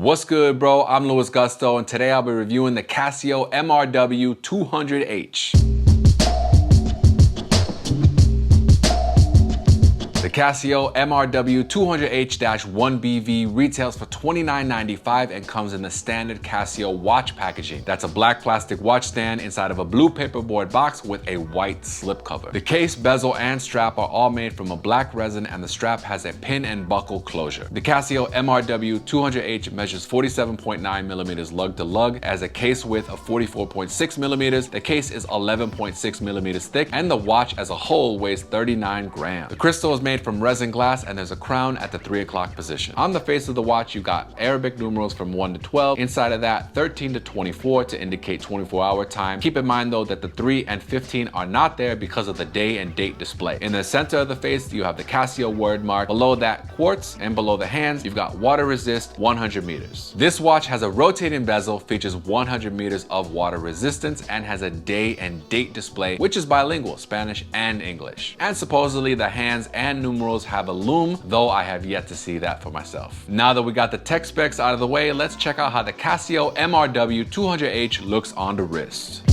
What's good, bro? I'm LUISGUSTO, and today I'll be reviewing the Casio MRW-200H. The Casio MRW-200H-1BV retails for $29.95 and comes in the standard Casio watch packaging. That's a black plastic watch stand inside of a blue paperboard box with a white slipcover. The case, bezel, and strap are all made from a black resin, and the strap has a pin and buckle closure. The Casio MRW-200H measures 47.9 millimeters lug to lug, as a case width of 44.6 millimeters. The case is 11.6 millimeters thick, and the watch as a whole weighs 39 grams. The crystal is made from resin glass, and there's a crown at the 3 o'clock position. On the face of the watch, you got Arabic numerals from 1 to 12. Inside of that, 13 to 24 to indicate 24-hour time. Keep in mind though that the 3 and 15 are not there because of the day and date display. In the center of the face, you have the Casio word mark. Below that, quartz, and below the hands, you've got water resist 100 meters. This watch has a rotating bezel, features 100 meters of water resistance, and has a day and date display, which is bilingual, Spanish and English. And supposedly the hands and numerals have a loom, though I have yet to see that for myself. Now that we got the tech specs out of the way, let's check out how the Casio MRW-200H looks on the wrist.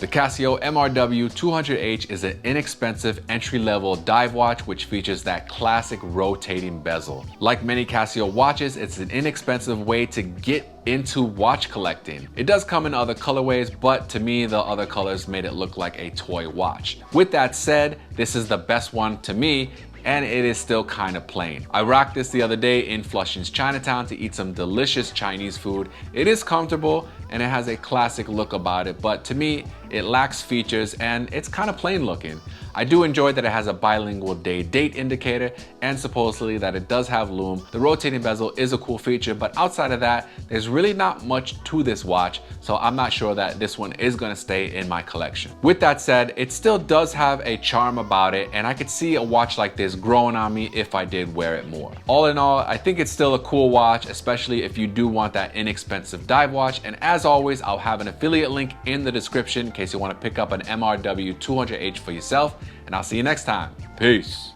The Casio MRW-200H is an inexpensive entry-level dive watch which features that classic rotating bezel. Like many Casio watches, it's an inexpensive way to get into watch collecting. It does come in other colorways, but to me the other colors made it look like a toy watch. With that said, this is the best one to me, and it is still kind of plain. I rocked this the other day in Flushing's Chinatown to eat some delicious Chinese food. It is comfortable and it has a classic look about it, but to me, it lacks features and it's kind of plain looking. I do enjoy that it has a bilingual day-date indicator and supposedly that it does have loom. The rotating bezel is a cool feature, but outside of that, there's really not much to this watch, so I'm not sure that this one is gonna stay in my collection. With that said, it still does have a charm about it, and I could see a watch like this growing on me if I did wear it more. All in all, I think it's still a cool watch, especially if you do want that inexpensive dive watch, and as always, I'll have an affiliate link in the description in case you want to pick up an MRW-200H for yourself, and I'll see you next time. Peace.